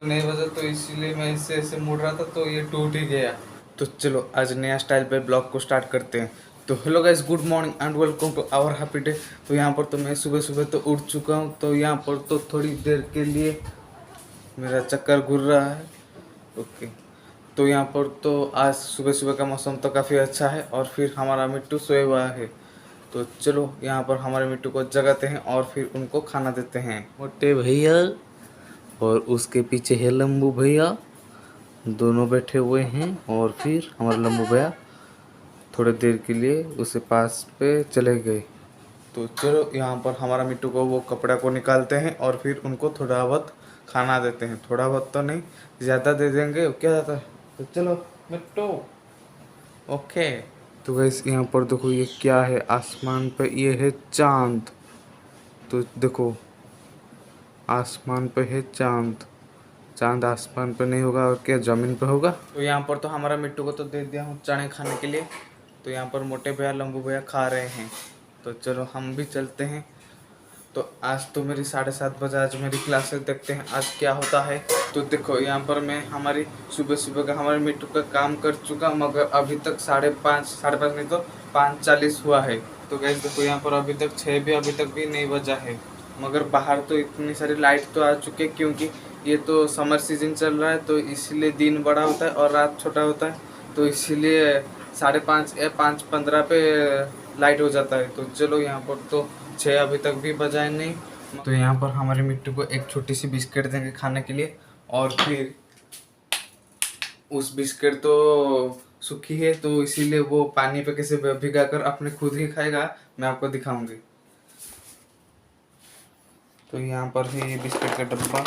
नहीं बजा तो इसीलिए मैं इससे ऐसे मुड़ रहा था तो ये टूट ही गया। तो चलो आज नया स्टाइल पे ब्लॉग को स्टार्ट करते हैं। तो hello guys, good morning and welcome to our happy day. तो यहाँ पर तो मैं सुबह सुबह तो उठ चुका हूँ। तो यहाँ पर तो थोड़ी देर के लिए मेरा चक्कर घूर रहा है। ओके। तो यहाँ पर तो आज सुबह सुबह का मौसम तो काफ़ी अच्छा है और फिर हमारा मिट्टू सोए हुआ है। तो चलो यहाँ पर हमारे मिट्टू को जगाते हैं और फिर उनको खाना देते हैं। मोटे भैया और उसके पीछे है लंबू भैया, दोनों बैठे हुए हैं। और फिर हमारा लंबू भैया थोड़ी देर के लिए उसे पास पे चले गए। तो चलो यहाँ पर हमारा मिट्टू को वो कपड़ा को निकालते हैं और फिर उनको थोड़ा बहुत खाना देते हैं। थोड़ा बहुत तो नहीं, ज़्यादा दे देंगे क्या जाता है। तो चलो मिट्टू, ओके। तो गैस यहाँ पर देखो ये क्या है, आसमान पे ये है चांद। तो देखो आसमान पे है चांद, चांद आसमान पे नहीं होगा और क्या ज़मीन पे होगा। तो यहाँ पर तो हमारा मिट्टू को तो दे दिया हूँ चने खाने के लिए। तो यहाँ पर मोटे भैया लंबू भैया खा रहे हैं। तो चलो हम भी चलते हैं। तो आज तो मेरी 7:30 बजे आज मेरी क्लासेस, देखते हैं आज क्या होता है। तो देखो यहाँ पर मैं हमारी सुबह सुबह का हमारे मिट्टू का काम कर चुका, मगर अभी तक 5:30 नहीं तो 5:40 हुआ है। तो गैस देखो यहाँ पर अभी तक 6 भी अभी तक भी नहीं बजा है। मगर बाहर तो इतनी सारी लाइट तो आ चुकी है, क्योंकि ये तो समर सीजन चल रहा है तो इसीलिए दिन बड़ा होता है और रात छोटा होता है। तो इसीलिए 5:30 या 5:15 पे लाइट हो जाता है। तो चलो यहाँ पर तो 6 अभी तक भी बजाए नहीं। तो यहाँ पर हमारे मिट्टू को एक छोटी सी बिस्किट देंगे खाने के लिए। और फिर उस बिस्किट तो सूखी है तो इसीलिए वो पानी पे कैसे भिगा कर अपने खुद ही खाएगा, मैं आपको दिखाऊंगी। तो यहाँ पर है ये बिस्किट का डब्बा।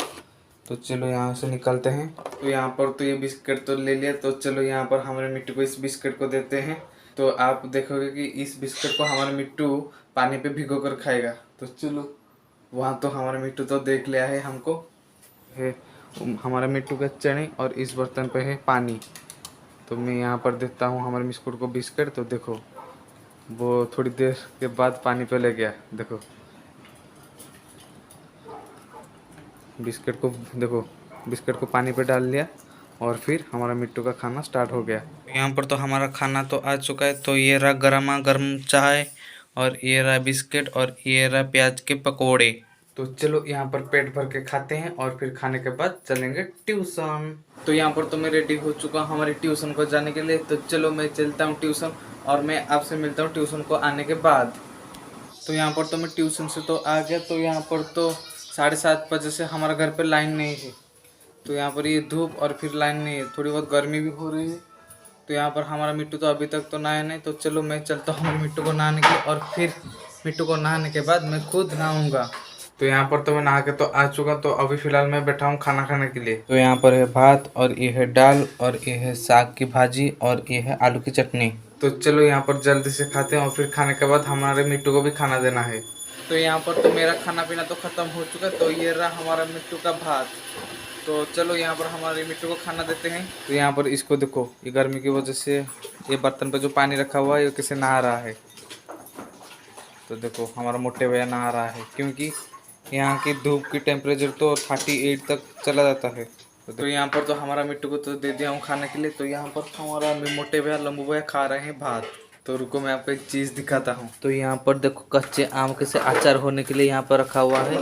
तो चलो यहाँ से निकलते हैं। तो यहाँ पर तो ये बिस्किट तो ले लिया। तो चलो यहाँ पर हमारे मिट्टू को इस बिस्किट को देते हैं। तो आप देखोगे कि इस बिस्किट को हमारा मिट्टू पानी पे भिगो कर खाएगा। तो चलो, वहाँ तो हमारा मिट्टू तो देख लिया है हमको। है हमारा मिट्टू का चने और इस बर्तन पे है पानी। तो मैं यहाँ पर देता हूँ हमारे मिस्कुट को बिस्किट। तो देखो वो थोड़ी देर के बाद पानी पे ले गया। देखो बिस्किट को, देखो बिस्किट को पानी पे डाल लिया और फिर हमारा मिट्टू का खाना स्टार्ट हो गया। यहाँ पर तो हमारा खाना तो आ चुका है। तो ये रहा गर्मा गर्म चाय और ये रहा बिस्किट और ये रहा प्याज के पकोड़े। तो चलो यहाँ पर पेट भर के खाते हैं और फिर खाने के बाद चलेंगे ट्यूशन। तो यहाँ पर तो मैं रेडी हो चुका हूँ हमारे ट्यूशन को जाने के लिए। तो चलो मैं चलता हूँ ट्यूशन और मैं आपसे मिलता हूँ ट्यूशन को आने के बाद। तो यहाँ पर तो मैं ट्यूशन से तो आ गया। तो यहाँ पर तो 7:30 बजे से हमारा घर पे लाइन नहीं है। तो यहाँ पर ये धूप और फिर लाइन नहीं है, थोड़ी बहुत गर्मी भी हो रही है। तो यहाँ पर हमारा मिट्टू तो अभी तक तो नहाया नहीं। तो चलो मैं चलता हूँ हमारे मिट्टू को नहाने के लिए और फिर मिट्टू को नहाने के बाद मैं खुद नहाऊंगा। तो यहाँ पर तो मैं नहा के तो आ चुका। तो अभी फ़िलहाल मैं बैठा हूँ खाना खाने के लिए। तो यहाँ पर है भात और ये है दाल और ये है साग की भाजी और ये है आलू की चटनी। तो चलो यहाँ पर जल्दी से खाते हैं और फिर खाने के बाद हमारे मिट्टू को भी खाना देना है। तो यहाँ पर तो मेरा खाना पीना तो ख़त्म हो चुका है। तो ये रहा हमारा मिट्टू का भात। तो चलो यहाँ पर हमारे मिट्टू को खाना देते हैं। तो यहाँ पर इसको देखो, ये गर्मी की वजह से ये बर्तन पे जो पानी रखा हुआ है ये कैसे नहा रहा है। तो देखो हमारा मोटे भैया नहा रहा है, क्योंकि यहाँ की धूप की टेम्परेचर तो 38 तक चला जाता है। तो यहाँ पर तो हमारा मिट्टू को तो दे दिया हूँ खाने के लिए। तो यहाँ पर हमारा मोटे भैया लंबू भैया खा रहे हैं भात। तो रुको मैं आपको एक चीज़ दिखाता हूँ। तो यहाँ पर देखो कच्चे आम कैसे अचार होने के लिए यहाँ पर रखा हुआ है।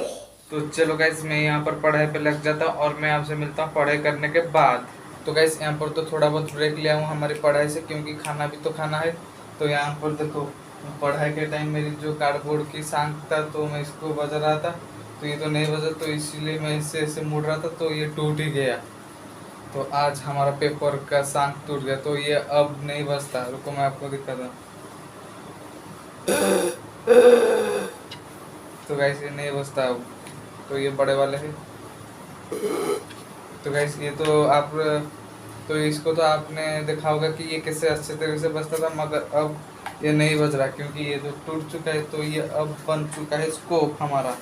तो चलो गाइस मैं यहाँ पर पढ़ाई पे लग जाता हूँ और मैं आपसे मिलता हूँ पढ़ाई करने के बाद। तो गाइस यहाँ पर तो थोड़ा बहुत ब्रेक लिया हूँ हमारी पढ़ाई से, क्योंकि खाना भी तो खाना है। तो यहाँ पर देखो पढ़ाई के टाइम मेरी जो कार्डबोर्ड की सांख था तो मैं इसको बजा रहा था। तो ये तो नहीं बजा, तो इसीलिए मैं इससे ऐसे मुड़ रहा था तो ये टूट ही गया। तो आज हमारा पेपर का सांख टूट गया। तो ये अब नहीं बजता। रुको मैं आपको दिखाता हूँ। तो गाइस ये नहीं बजता अब। तो ये बड़े वाले हैं। तो गाइस ये तो आप, तो इसको तो आपने देखा होगा कि ये कैसे अच्छे तरीके से बजता था, मगर अब ये नहीं बज रहा, क्योंकि ये तो टूट चुका है। तो ये अब बन चुका है स्कोप हमारा।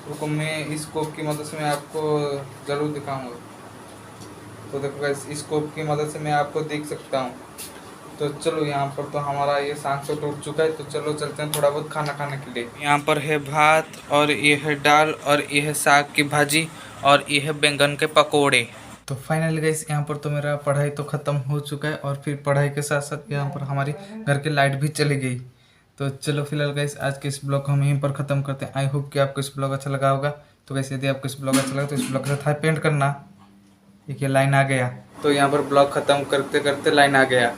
रुको मैं इस स्कोप की मदद से मैं आपको ज़रूर दिखाऊंगा। तो देखो गाइस इस स्कोप की मदद से मैं आपको दिख सकता हूँ। तो चलो यहाँ पर तो हमारा ये सांख तो टूट चुका है। तो चलो चलते हैं थोड़ा बहुत खाना खाने के लिए। यहाँ पर है भात और ये है दाल और ये है साग की भाजी और ये है बैंगन के पकोड़े। तो फाइनली गाइस यहाँ पर तो मेरा पढ़ाई तो ख़त्म हो चुका है और फिर पढ़ाई के साथ साथ यहाँ पर हमारी घर की लाइट भी चली गई। तो चलो फिलहाल गाइस आज के इस ब्लॉग को हम यहीं पर ख़त्म करते हैं। आई होप कि आपको इस ब्लॉग अच्छा लगा होगा। तो वैसे यदि आपको इस ब्लॉग अच्छा लगा तो इस ब्लॉग के साथ हाई पेंट करना। देखिए लाइन आ गया। तो यहाँ पर ब्लॉग ख़त्म करते करते लाइन आ गया।